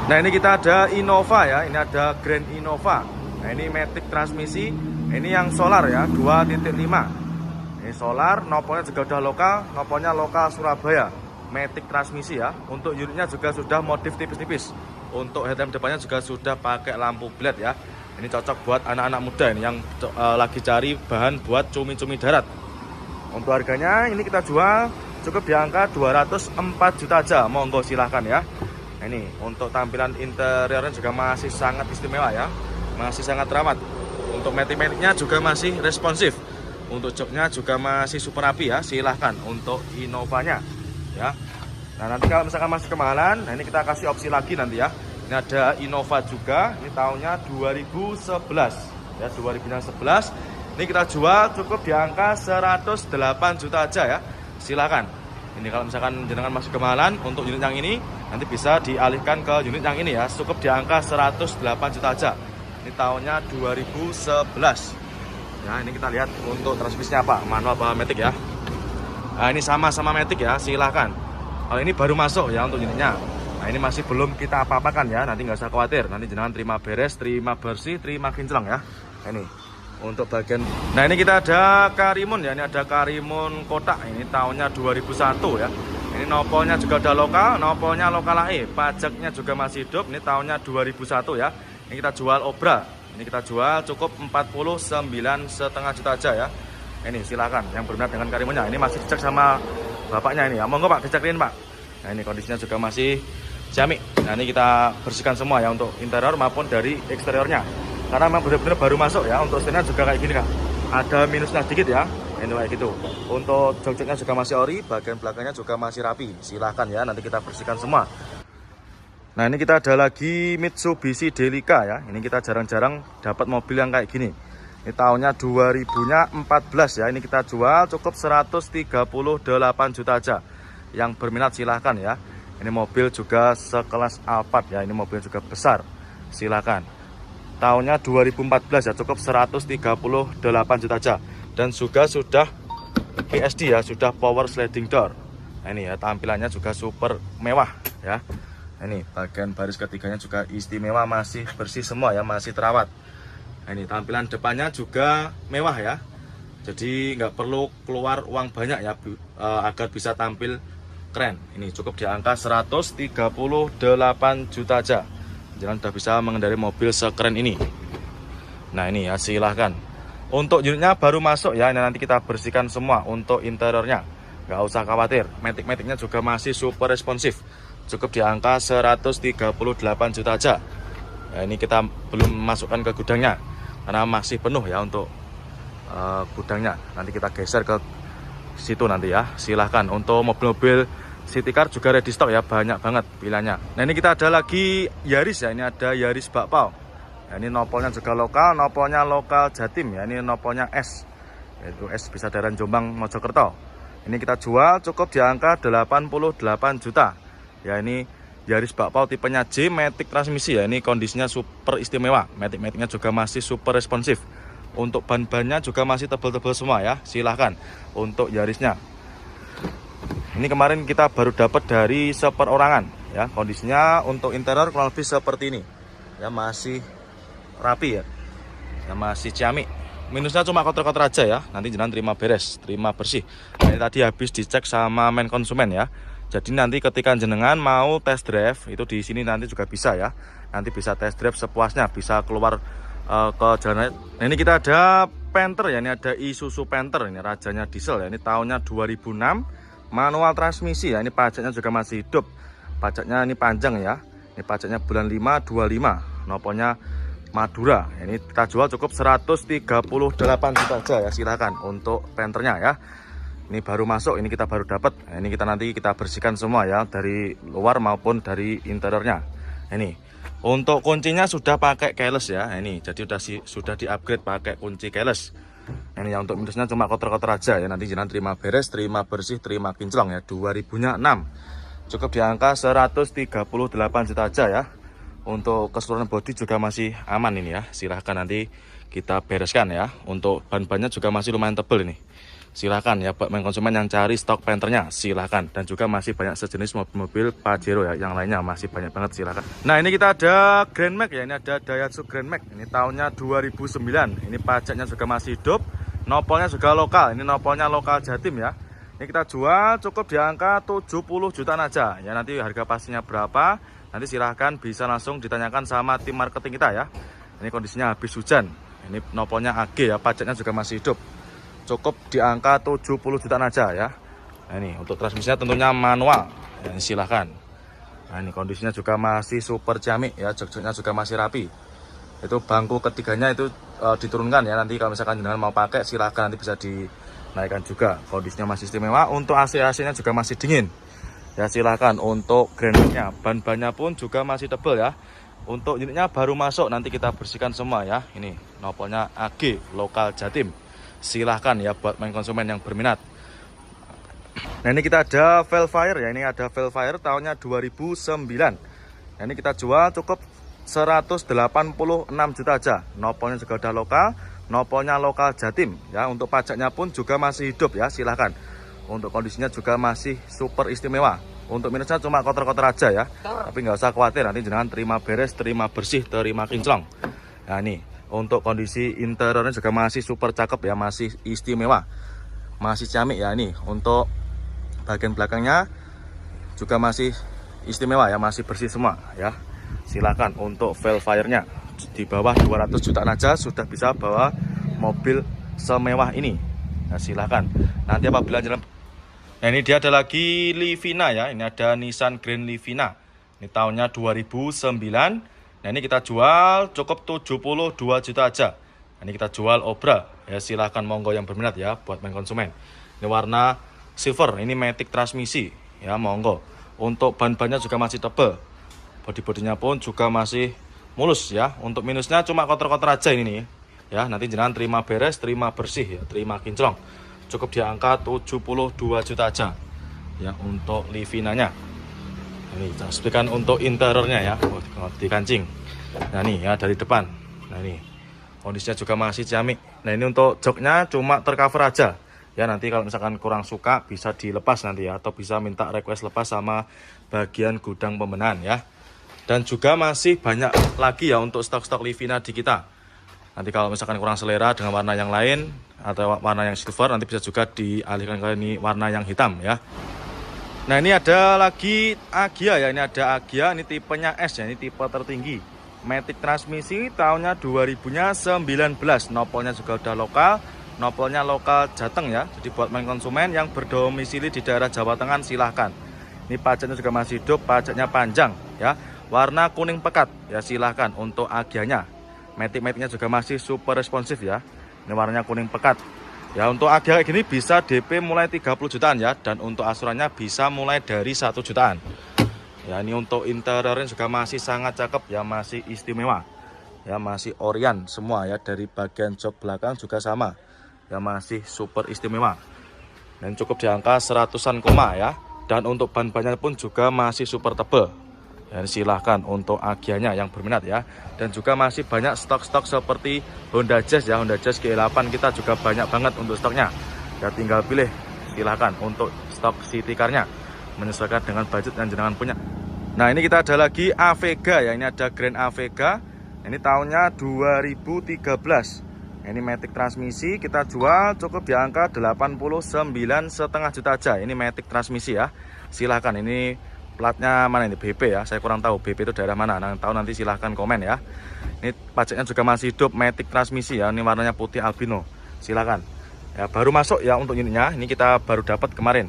Nah ini kita ada Innova ya, ini ada Grand Innova. Nah ini matic transmisi, ini yang solar ya, 2.5. Ini solar, nopolnya juga udah lokal, nopolnya lokal Surabaya. Matic transmisi ya. Untuk unitnya juga sudah modif tipis-tipis. Untuk headlamp depannya juga sudah pakai lampu LED ya. Ini cocok buat anak-anak muda ini yang lagi cari bahan buat cumi-cumi darat. Untuk harganya ini kita jual cukup di angka 204 juta aja. Monggo silahkan ya. Nah, ini untuk tampilan interiornya juga masih sangat istimewa ya, masih sangat ramah. Untuk matic-maticnya juga masih responsif. Untuk joknya juga masih super rapi ya. Silahkan untuk Innovanya ya. Nah nanti kalau misalkan masih kemahalan, nah ini kita kasih opsi lagi nanti ya. Ini ada Innova juga, ini tahunnya 2011 ya, 2011. Ini kita jual cukup di angka 108 juta aja ya. Silahkan. Ini kalau misalkan jenengan masih kemahalan untuk unit yang ini, nanti bisa dialihkan ke unit yang ini ya. Cukup di angka 108 juta aja. Ini tahunnya 2011. Ya, ini kita lihat untuk transmisinya apa, manual apa matic ya. Nah, ini sama-sama matic ya, silahkan. Kalau ini baru masuk ya untuk unitnya. Nah, ini masih belum kita apa-apakan ya, nanti nggak usah khawatir. Nanti jenengan terima beres, terima bersih, terima kinclong ya. Nah, ini untuk bagian. Nah ini kita ada Karimun ya, ini ada Karimun kotak, ini tahunnya 2001 ya. Ini nopolnya juga udah lokal, nopolnya lokal AE, pajaknya juga masih hidup. Ini tahunnya 2001 ya. Ini kita jual obra, ini kita jual cukup 49,5 juta aja ya. Ini silakan yang berminat dengan Karimunnya. Ini masih dicek sama bapaknya ini ya. Monggo Pak, dicekin Pak. Nah ini kondisinya juga masih ciamik. Nah ini kita bersihkan semua ya untuk interior maupun dari eksteriornya. Karena memang benar-benar baru masuk ya. Untuk setirnya juga kayak gini Kak, ada minusnya sedikit ya. Ini kayak gitu. Untuk jok-joknya juga masih ori, bagian belakangnya juga masih rapi. Silahkan ya, nanti kita bersihkan semua. Nah ini kita ada lagi Mitsubishi Delica ya. Ini kita jarang-jarang dapat mobil yang kayak gini. Ini tahunnya 2014 ya. Ini kita jual cukup 138 juta aja. Yang berminat silahkan ya. Ini mobil juga sekelas Alphard ya. Ini mobil juga besar. Silahkan. Tahunnya 2014 ya, cukup 138 juta aja. Dan juga sudah PSD ya, sudah power sliding door. Nah ini ya, tampilannya juga super mewah ya. Nah, ini bagian baris ketiganya juga istimewa, masih bersih semua ya, masih terawat. Nah ini tampilan depannya juga mewah ya. Jadi nggak perlu keluar uang banyak ya, agar bisa tampil keren. Ini cukup di angka 138 juta aja. Jangan udah bisa mengendarai mobil sekeren ini. Nah ini ya, silahkan. Untuk unitnya baru masuk ya, ini nanti kita bersihkan semua untuk interiornya. Nggak usah khawatir, matic-maticnya juga masih super responsif. Cukup di angka 138 juta aja. Nah, ini kita belum masukkan ke gudangnya karena masih penuh ya untuk gudangnya. Nanti kita geser ke situ nanti ya. Silahkan. Untuk mobil-mobil City Car juga ready stock ya, banyak banget pilihannya. Nah ini kita ada lagi Yaris ya, ini ada Yaris Bakpao. Nah, ini nopolnya juga lokal, nopolnya lokal Jatim ya, ini nopolnya S, yaitu S Bisadaran Jombang Mojokerto. Ini kita jual cukup di angka 88 juta. Ya ini Yaris Bakpao tipenya J, matic transmisi ya, ini kondisinya super istimewa. Matic-maticnya juga masih super responsif. Untuk ban-bannya juga masih tebal-tebal semua ya, silahkan untuk Yarisnya. Ini kemarin kita baru dapat dari seperorangan ya. Kondisinya untuk interior kurang lebih seperti ini. Ya masih rapi ya. Ya masih ciamik. Minusnya cuma kotor-kotor aja ya. Nanti jangan terima beres, terima bersih. Nah, ini tadi habis dicek sama main konsumen ya. Jadi nanti ketika jenengan mau test drive itu di sini nanti juga bisa ya. Nanti bisa test drive sepuasnya, bisa keluar ke jalan. Nah, ini kita ada Panther ya. Ini ada Isuzu Panther, ini rajanya diesel ya. Ini tahunnya 2006. Manual transmisi ya, ini pajaknya juga masih hidup. Pajaknya ini panjang ya. Ini pajaknya bulan 5 25. Nopolnya Madura. Ini kita jual cukup 138 juta aja ya. Silahkan untuk Panthernya ya. Ini baru masuk, ini kita baru dapat. Nah, ini kita nanti kita bersihkan semua ya, dari luar maupun dari interiornya. Ini untuk kuncinya sudah pakai keyless ya. Ini jadi sudah di-upgrade pakai kunci keyless. Ini yang untuk minusnya cuma kotor-kotor aja ya. Nanti jangan terima beres, terima bersih, terima kinclong ya. 2006 cukup di angka 138 juta aja ya. Untuk keseluruhan bodi juga masih aman ini ya. Silahkan nanti kita bereskan ya. Untuk ban-bannya juga masih lumayan tebal ini. Silahkan ya buat konsumen yang cari stok Panthernya, silahkan. Dan juga masih banyak sejenis mobil-mobil Pajero ya, yang lainnya masih banyak banget, silahkan. Nah ini kita ada Grand Max ya, ini ada Daihatsu Grand Max. Ini tahunnya 2009, ini pajaknya juga masih hidup, nopolnya juga lokal, ini nopolnya lokal Jatim ya. Ini kita jual cukup di angka 70 jutaan aja ya, nanti harga pastinya berapa, nanti silahkan bisa langsung ditanyakan sama tim marketing kita ya. Ini kondisinya habis hujan, ini nopolnya AG ya, pajaknya juga masih hidup. Cukup di angka 70 jutaan aja ya. Nah ini untuk transmisinya tentunya manual ya, silahkan. Nah ini kondisinya juga masih super ciamik ya, jok-joknya juga masih rapi. Itu bangku ketiganya itu diturunkan ya, nanti kalau misalkan jenengan mau pakai silahkan, nanti bisa dinaikkan juga. Kondisinya masih istimewa. Untuk AC-nya juga masih dingin ya, silahkan. Untuk Grand-nya ban-bannya pun juga masih tebal ya. Untuk unitnya baru masuk, nanti kita bersihkan semua ya. Ini nopolnya AG lokal Jatim, silahkan ya buat konsumen yang berminat. Nah ini kita ada Velfire ya, ini ada Velfire tahunnya 2009. Nah ini kita jual cukup 186 juta aja. Nopolnya juga udah lokal, nopolnya lokal Jatim ya. Untuk pajaknya pun juga masih hidup ya, silahkan. Untuk kondisinya juga masih super istimewa. Untuk minusnya cuma kotor-kotor aja ya, tapi nggak usah khawatir, nanti jangan terima beres, terima bersih, terima kinclong. Nah ini untuk kondisi interiornya juga masih super cakep ya, masih istimewa, masih ciamik ya. Ini untuk bagian belakangnya juga masih istimewa ya, masih bersih semua ya. Silakan untuk Velfire-nya di bawah 200 jutaan aja sudah bisa bawa mobil semewah ini. Nah, silakan. Nanti apabila jalan. Nah, ini dia ada lagi Livina ya. Ini ada Nissan Grand Livina. Ini tahunnya 2009. Nah ini kita jual cukup 72 juta aja. Ini kita jual Obra ya, silahkan monggo yang berminat ya buat konsumen. Ini warna silver, ini matic transmisi ya, monggo. Untuk ban-bannya juga masih tebal, bodi-bodinya pun juga masih mulus ya. Untuk minusnya cuma kotor-kotor aja ini nih ya, nanti jangan terima beres, terima bersih ya, terima kinclong. Cukup di angka 72 juta aja ya untuk Livinanya. Ini kita sepikan untuk interiornya ya, di kancing. Nah ini ya dari depan. Nah ini kondisinya juga masih ciamik. Nah ini untuk joknya cuma tercover aja ya, nanti kalau misalkan kurang suka bisa dilepas nanti ya, atau bisa minta request lepas sama bagian gudang pembenahan ya. Dan juga masih banyak lagi ya untuk stok-stok Livina di kita. Nanti kalau misalkan kurang selera dengan warna yang lain atau warna yang silver, nanti bisa juga dialihkan ke ini warna yang hitam ya. Nah ini ada lagi Agya ya, ini ada Agya, ini tipenya S ya, ini tipe tertinggi. Matic transmisi tahunnya 2019, nopolnya juga udah lokal, nopolnya lokal Jateng ya. Jadi buat konsumen yang berdomisili di daerah Jawa Tengah silahkan. Ini pajaknya juga masih hidup, pajaknya panjang ya. Warna kuning pekat ya, silahkan untuk Agyanya. Matic-maticnya juga masih super responsif ya. Ini warnanya kuning pekat. Ya untuk Agya kayak gini bisa DP mulai 30 jutaan ya, dan untuk asurannya bisa mulai dari 1 jutaan. Ya ini untuk interiornya juga masih sangat cakep ya, masih istimewa. Ya masih Orion semua ya, dari bagian jok belakang juga sama. Ya masih super istimewa. Dan cukup di angka 100-an koma ya. Dan untuk ban-bannya pun juga masih super tebal. Ya, silahkan untuk Agyanya yang berminat ya. Dan juga masih banyak stok-stok seperti Honda Jazz ya, Honda Jazz G8 kita juga banyak banget untuk stoknya ya, tinggal pilih silahkan untuk stok city car-nya menyesuaikan dengan budget yang jenengan punya. Nah ini kita ada lagi Avega ya, ini ada Grand Avega, ini tahunnya 2013. Ini matic transmisi, kita jual cukup di angka 89,5 juta aja. Ini matic transmisi ya, silahkan. Ini platnya mana ini, BP ya, saya kurang tahu BP itu daerah mana, nah tahu nanti silahkan komen ya. Ini pajaknya juga masih hidup, matic transmisi ya, ini warnanya putih albino, silahkan ya. Baru masuk ya untuk unitnya, ini kita baru dapat kemarin.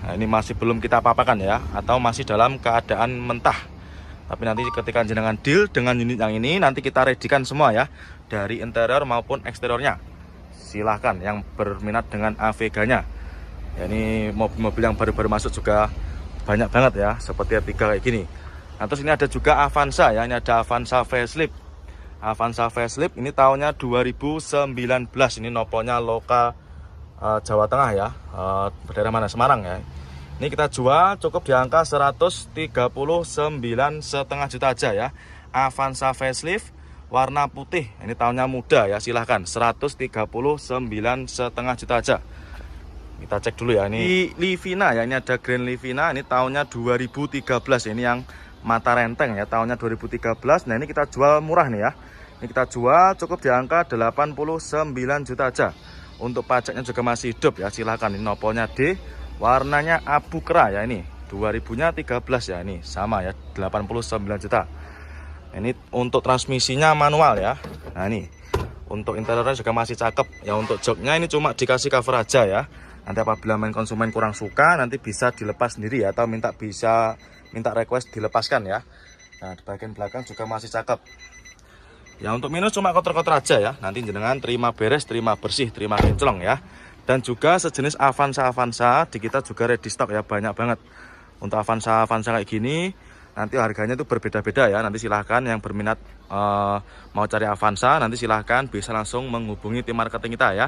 Nah ini masih belum kita apa-apakan ya, atau masih dalam keadaan mentah. Tapi nanti ketika jenengan deal dengan unit yang ini, nanti kita readykan semua ya, dari interior maupun eksteriornya. Silahkan yang berminat dengan Aveganya ya, ini mobil-mobil yang baru-baru masuk juga banyak banget ya, seperti R3 kayak gini. Nah terus ini ada juga Avanza ya, ini ada Avanza facelift. Avanza facelift ini tahunnya 2019, ini nopolnya lokal Jawa Tengah ya, daerah mana, Semarang ya. Ini kita jual cukup di angka 139,5 juta aja ya. Avanza facelift warna putih, ini tahunnya muda ya, silahkan 139,5 juta aja. Kita cek dulu ya, ini Livina ya, ini ada Grand Livina, ini tahunnya 2013, ini yang mata renteng ya, tahunnya 2013. Nah ini kita jual murah nih ya, ini kita jual cukup di angka 89 juta aja. Untuk pajaknya juga masih hidup ya, silahkan. Ini nopolnya D, warnanya abu kera ya, ini 2013 ya, ini sama ya, 89 juta. Ini untuk transmisinya manual ya. Nah ini untuk interiornya juga masih cakep ya. Untuk joknya ini cuma dikasih cover aja ya. Nanti apabila main konsumen kurang suka, nanti bisa dilepas sendiri ya, atau minta request dilepaskan ya. Nah di bagian belakang juga masih cakep ya. Untuk minus cuma kotor-kotor aja ya, nanti jenengan terima beres, terima bersih, terima kinclong ya. Dan juga sejenis Avanza di kita juga ready stock ya, banyak banget. Untuk Avanza kayak gini nanti harganya itu berbeda-beda ya. Nanti silahkan yang berminat mau cari Avanza, nanti silahkan bisa langsung menghubungi tim marketing kita ya.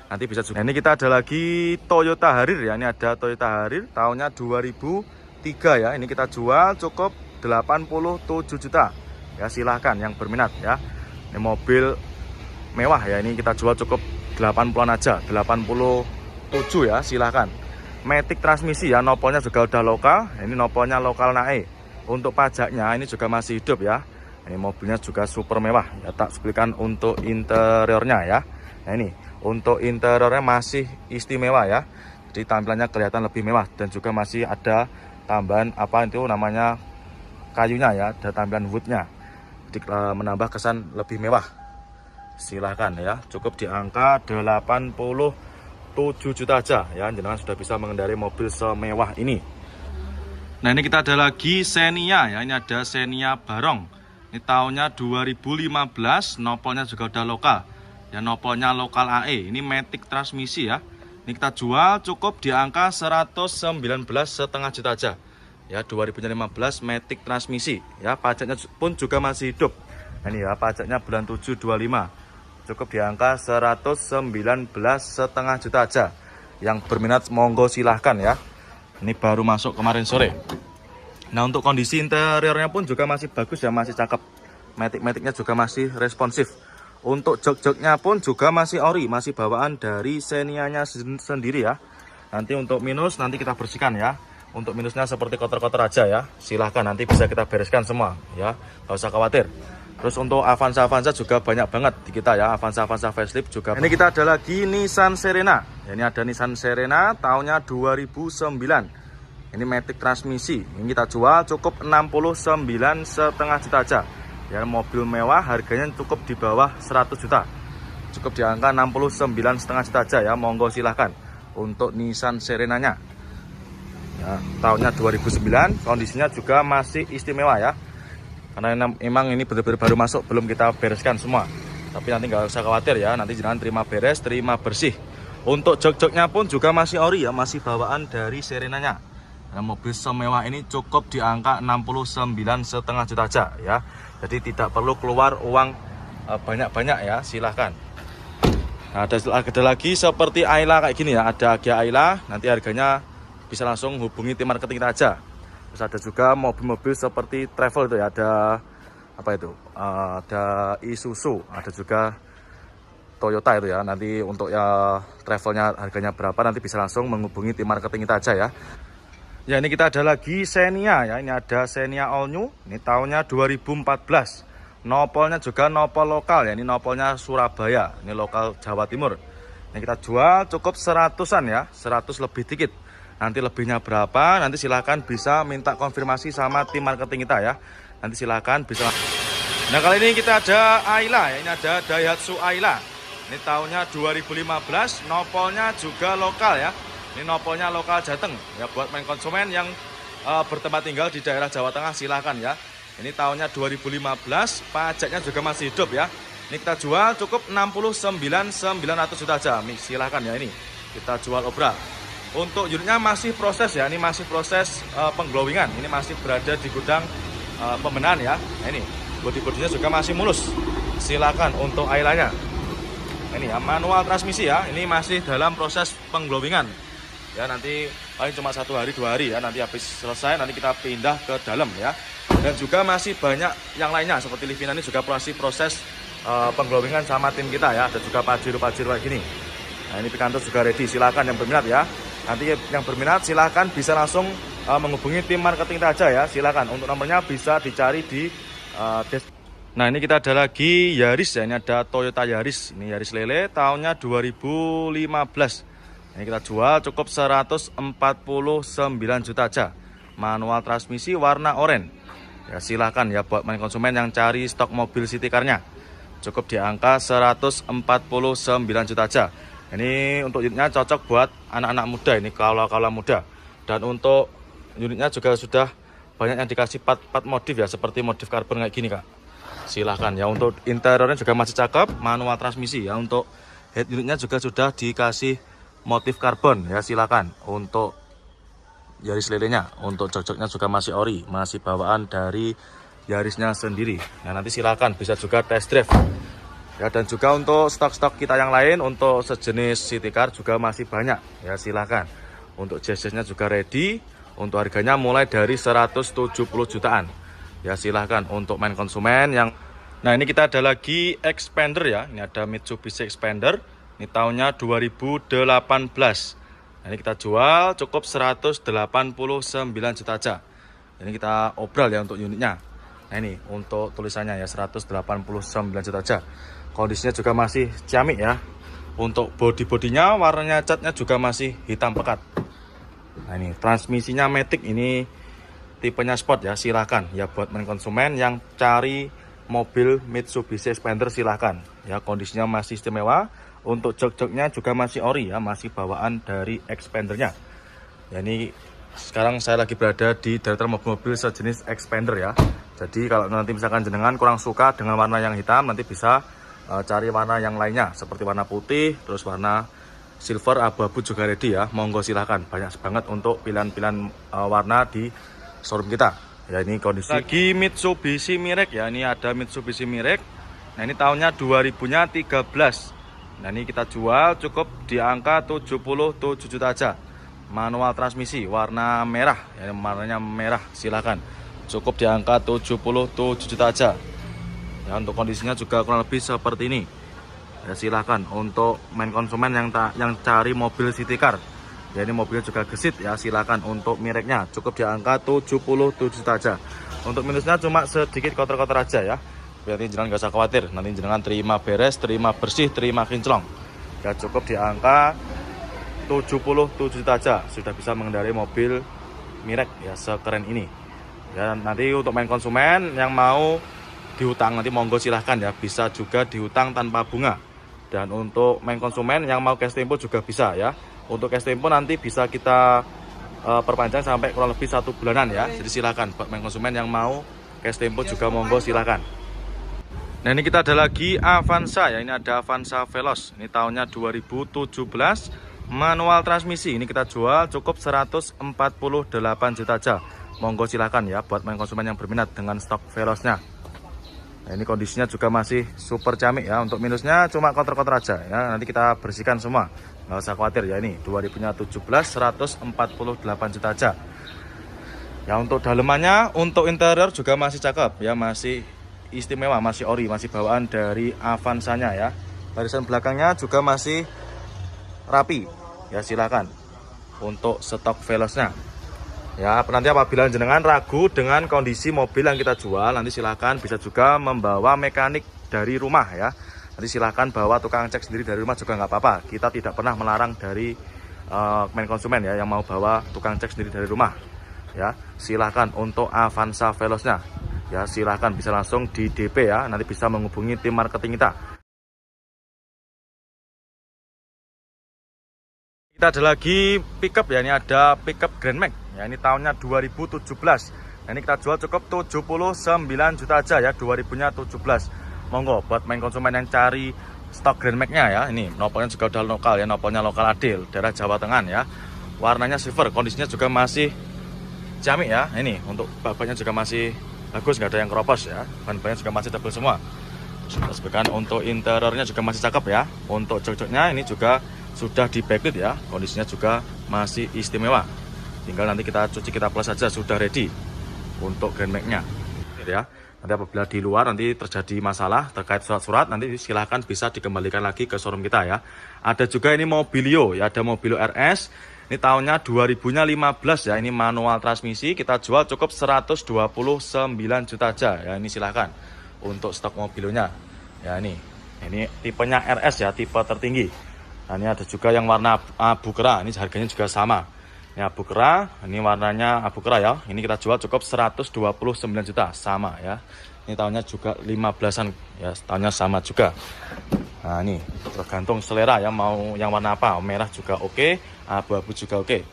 Nanti bisa juga. Nah, ini kita ada lagi Toyota Harrier ya. Ini ada Toyota Harrier tahunnya 2003 ya. Ini kita jual cukup 87 juta ya. Silahkan yang berminat ya. Ini mobil mewah ya. Ini kita jual cukup 80-an aja, 87 ya. Silahkan. Matic transmisi ya. Nopolnya juga udah lokal. Ini nopolnya lokal naik. Untuk pajaknya ini juga masih hidup ya. Ini mobilnya juga super mewah ya. Tak sebutkan untuk interiornya ya. Nah ini untuk interiornya masih istimewa ya, jadi tampilannya kelihatan lebih mewah. Dan juga masih ada tambahan apa itu namanya kayunya ya, ada tambahan woodnya, jadi menambah kesan lebih mewah. Silahkan ya, cukup di angka 87 juta aja ya, jenengan sudah bisa mengendarai mobil semewah ini. Nah ini kita ada lagi Xenia ya, ini ada Xenia Barong. Ini tahunnya 2015, nopolnya juga udah lokal ya, nopolnya lokal AE. Ini Matic transmisi ya. Ini kita jual cukup di angka 119,5 juta aja ya, 2015 Matic transmisi ya. Pajaknya pun juga masih hidup. Nah, ini ya pajaknya bulan 7 25, cukup di angka 119,5 juta aja. Yang berminat monggo silahkan ya. Ini baru masuk kemarin sore. Nah untuk kondisi interiornya pun juga masih bagus ya, masih cakep. Matic-maticnya juga masih responsif. Untuk jok-joknya pun juga masih ori, masih bawaan dari Xenia-nya sendiri ya. Nanti untuk minus nanti kita bersihkan ya. Untuk minusnya seperti kotor-kotor aja ya. Silahkan nanti bisa kita bereskan semua ya, nggak usah khawatir. Terus untuk Avanza juga banyak banget di kita ya. Avanza facelift juga. Ini kita ada lagi Nissan Serena. Ini ada Nissan Serena tahunnya 2009. Ini Matic transmisi. Ini kita jual cukup 69,5 juta aja. Ya, mobil mewah, harganya cukup di bawah 100 juta. Cukup di angka 69,5 juta aja ya. Monggo silahkan untuk Nissan Serenanya. Ya, tahunnya 2009, kondisinya juga masih istimewa ya. Karena memang ini benar-benar baru masuk, belum kita bereskan semua. Tapi nanti nggak usah khawatir ya, nanti jangan terima beres, terima bersih. Untuk jok-joknya pun juga masih ori ya, masih bawaan dari Serenanya. Nah, mobil semewah ini cukup di angka 69,5 juta aja ya. Jadi tidak perlu keluar uang banyak-banyak ya, silahkan. Nah, ada lagi seperti Ayla kayak gini ya, ada Gia Ayla, nanti harganya bisa langsung hubungi tim marketing kita aja. Terus ada juga mobil-mobil seperti travel itu ya, ada apa itu? Ada Isuzu, ada juga Toyota itu ya. Nanti untuk ya travelnya harganya berapa nanti bisa langsung menghubungi tim marketing kita aja ya. Ya ini kita ada lagi Xenia ya, ini ada Xenia All New, ini tahunnya 2014. Nopolnya juga nopol lokal ya, ini nopolnya Surabaya, ini lokal Jawa Timur. Ini kita jual cukup 100-an ya, 100 lebih dikit. Nanti lebihnya berapa, nanti silahkan bisa minta konfirmasi sama tim marketing kita ya. Nanti silahkan bisa. Nah kali ini kita ada Ayla ya, ini ada Daihatsu Ayla. Ini tahunnya 2015, nopolnya juga lokal ya. Ini nopolnya lokal Jateng ya, buat main konsumen yang bertempat tinggal di daerah Jawa Tengah silahkan ya. Ini tahunnya 2015, pajaknya juga masih hidup ya. Ini kita jual cukup 69.900 juta aja. Nih silahkan ya, ini kita jual obral. Untuk unitnya masih proses ya, ini masih proses pengglowingan. Ini masih berada di gudang pembenahan ya. Nah, ini bodi-bodinya juga masih mulus. Silakan untuk Ailanya. Ini ya manual transmisi ya. Ini masih dalam proses pengglowingan. Ya nanti paling cuma 1 hari 2 hari ya. Nanti habis selesai nanti kita pindah ke dalam ya. Dan juga masih banyak yang lainnya seperti Livina ini juga masih proses pengglowingan sama tim kita ya. Ada juga pajero-pajero kayak gini. Nah Nah, ini Picanto juga ready, silakan yang berminat ya. Nanti yang berminat silakan bisa langsung menghubungi tim marketing kita aja ya. Silakan, untuk nomornya bisa dicari di Nah, ini kita ada lagi Yaris ya, ini ada Toyota Yaris. Ini Yaris lele tahunnya 2015. Ini kita jual cukup 149 juta aja. Manual transmisi warna oranye. Ya silahkan ya buat main konsumen yang cari stok mobil city car-nya. Cukup di angka 149 juta aja. Ini untuk unitnya cocok buat anak-anak muda, ini kaula-kaula muda. Dan untuk unitnya juga sudah banyak yang dikasih part modif ya, seperti modif karbon kayak gini Kak. Silahkan ya, untuk interiornya juga masih cakep, manual transmisi ya. Untuk head unitnya juga sudah dikasih motif karbon ya, silahkan. Untuk Yaris lelenya, untuk jok-joknya juga masih ori, masih bawaan dari Yarisnya sendiri. Nah, nanti silahkan bisa juga test drive ya. Dan juga untuk stok-stok kita yang lain, untuk sejenis city car juga masih banyak ya, silahkan. Untuk jazz-jazznya juga ready, untuk harganya mulai dari 170 jutaan. Ya silahkan untuk main konsumen yang... Nah, ini kita ada lagi Expander ya. Ini ada Mitsubishi Expander. Ini tahunnya 2018. Nah, ini kita jual cukup 189 juta aja. Ini kita obral ya untuk unitnya. Nah, ini untuk tulisannya ya 189 juta aja. Kondisinya juga masih ciamik ya. Untuk bodi-bodinya warnanya catnya juga masih hitam pekat. Nah, ini transmisinya Matic, ini tipenya sport ya, silahkan ya buat main konsumen yang cari mobil Mitsubishi Expander, silahkan ya. Kondisinya masih istimewa, untuk jok-joknya juga masih ori ya, masih bawaan dari Expandernya ya. Ini sekarang saya lagi berada di daerah mobil-mobil sejenis Expander ya. Jadi kalau nanti misalkan jenengan kurang suka dengan warna yang hitam, nanti bisa cari warna yang lainnya seperti warna putih, terus warna silver, abu-abu juga ready ya. Monggo silahkan, banyak banget untuk pilihan-pilihan warna di showroom kita ya. Ini kondisi lagi Mitsubishi Mirage ya. Ini ada Mitsubishi Mirage. Nah, ini tahunnya 2013. Nah, ini kita jual cukup di angka 77 juta aja. Manual transmisi warna merah ya, warnanya merah, silahkan. Cukup di angka 77 juta aja ya. Untuk kondisinya juga kurang lebih seperti ini ya, silahkan untuk main konsumen yang cari mobil city car ya. Ini mobilnya juga gesit ya, silakan. Untuk Mirage-nya cukup di angka 77 juta aja. Untuk minusnya cuma sedikit kotor-kotor aja ya. Berarti jenengan gak usah khawatir, nanti jenengan terima beres, terima bersih, terima kinclong ya. Cukup di angka 77 juta aja sudah bisa mengendarai mobil Mirage ya, sekeren ini ya. Nanti untuk main konsumen yang mau dihutang, nanti monggo silahkan ya, bisa juga dihutang tanpa bunga. Dan untuk main konsumen yang mau cash tempo juga bisa ya. Untuk cash tempo nanti bisa kita perpanjang sampai kurang lebih 1 bulanan ya. Jadi silahkan buat main konsumen yang mau cash tempo juga monggo silahkan. Nah, ini kita ada lagi Avanza ya. Ini ada Avanza Veloz. Ini tahunnya 2017, manual transmisi. Ini kita jual cukup 148 juta aja. Monggo silahkan ya buat main konsumen yang berminat dengan stok Veloznya. Nah, ini kondisinya juga masih super camik ya. Untuk minusnya cuma kotor-kotor aja ya. Nanti kita bersihkan semua, nggak usah khawatir ya. Ini 2017 148 juta aja ya. Untuk dalemannya, untuk interior juga masih cakep ya, masih istimewa, masih ori, masih bawaan dari Avanzanya ya. Barisan belakangnya juga masih rapi ya, silakan untuk stok Veloznya ya. Nanti apabila jenengan ragu dengan kondisi mobil yang kita jual, nanti silahkan bisa juga membawa mekanik dari rumah ya. Nanti silahkan bawa tukang cek sendiri dari rumah juga nggak apa-apa. Kita tidak pernah melarang dari main konsumen ya yang mau bawa tukang cek sendiri dari rumah ya. Silahkan untuk Avanza Veloznya ya, silahkan bisa langsung di DP ya. Nanti bisa menghubungi tim marketing kita. Kita ada lagi pickup ya. Ini ada pickup Grand Max ya. Ini tahunnya 2017. Nah, ini kita jual cukup 79 juta aja ya, 2017. Monggo buat main konsumen yang cari stok Grand Max-nya ya. Ini nopolnya juga udah lokal ya, nopolnya lokal Adil, daerah Jawa Tengah ya. Warnanya silver, kondisinya juga masih jamik ya. Ini untuk babanya juga masih bagus, nggak ada yang keropos ya. Ban-bannya juga masih tebal semua. Terus untuk interiornya juga masih cakep ya. Untuk jok-joknya ini juga sudah di backlit ya, kondisinya juga masih istimewa. Tinggal nanti kita cuci, kita plus saja, sudah ready untuk Grand Max-nya ya. Nanti apabila di luar nanti terjadi masalah terkait surat-surat, nanti silahkan bisa dikembalikan lagi ke showroom kita ya. Ada juga ini Mobilio ya, ada Mobilio RS. Ini tahunnya 2015 ya, ini manual transmisi, kita jual cukup 129 juta aja ya. Ini silahkan untuk stok Mobilionya ya. Ini tipenya RS ya, tipe tertinggi. Nah, ini ada juga yang warna abu kera, ini harganya juga sama. Ini abu kera, ini warnanya abu kera ya. Ini kita jual cukup 129 juta, sama ya. Ini tahunnya juga 15-an ya, tahunnya sama juga. Nah, ini tergantung selera ya, mau yang warna apa, merah juga oke, abu-abu juga oke.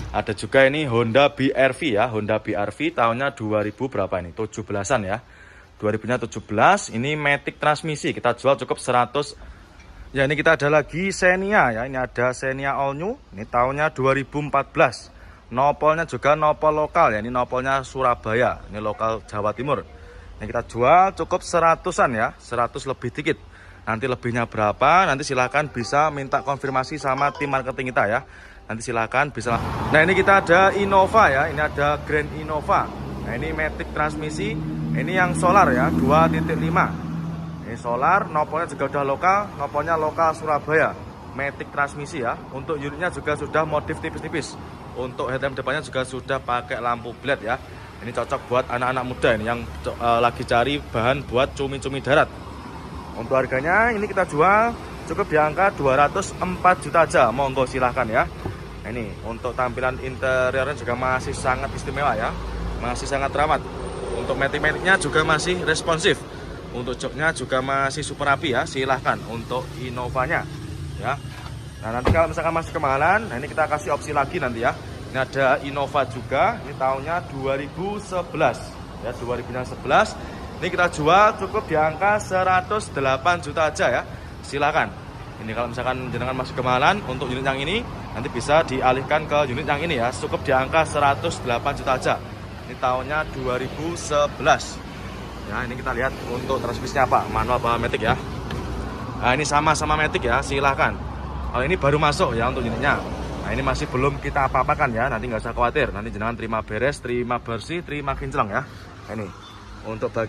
Ada juga ini Honda BRV ya, Honda BRV tahunnya 2000 berapa ini, 17-an ya. 2000-nya 17, ini matic transmisi, kita jual cukup 100. Ya, ini kita ada lagi Xenia ya, ini ada Xenia All New, ini tahunnya 2014. Nopolnya juga nopol lokal ya, ini nopolnya Surabaya, ini lokal Jawa Timur. Ini kita jual cukup 100-an ya, 100 lebih dikit. Nanti lebihnya berapa, nanti silahkan bisa minta konfirmasi sama tim marketing kita ya. Nanti silahkan bisa. Nah, ini kita ada Innova ya, ini ada Grand Innova. Nah, ini matic transmisi, ini yang solar ya, 2.5. Ini solar, nopolnya juga udah lokal, nopolnya lokal Surabaya. Matic transmisi ya. Untuk unitnya juga sudah modif tipis-tipis. Untuk headlamp depannya juga sudah pakai lampu LED ya. Ini cocok buat anak-anak muda ini yang lagi cari bahan buat cumi-cumi darat. Untuk harganya ini kita jual cukup di angka 204 juta aja. Monggo silahkan ya. Nah, ini untuk tampilan interiornya juga masih sangat istimewa ya. Masih sangat ramah. Untuk matic-maticnya juga masih responsif. Untuk joknya juga masih super rapi ya. Silahkan untuk Innovanya ya. Nah, nanti kalau misalkan masih kemahalan, nah ini kita kasih opsi lagi nanti ya. Ini ada Innova juga. Ini tahunnya 2011 ya, 2011. Ini kita jual cukup di angka 108 juta aja ya. Silakan. Ini kalau misalkan jenengan masih kemahalan untuk unit yang ini, nanti bisa dialihkan ke unit yang ini ya. Cukup di angka 108 juta aja. Ini tahunnya 2011. Ya, ini kita lihat untuk transmisinya apa, manual apa matic ya. Nah, ini sama-sama matic ya, silahkan. Kalau ini baru masuk ya untuk unitnya. Nah, ini masih belum kita apa-apakan ya, nanti nggak usah khawatir. Nanti jenengan terima beres, terima bersih, terima kinclong ya. Nah, ini untuk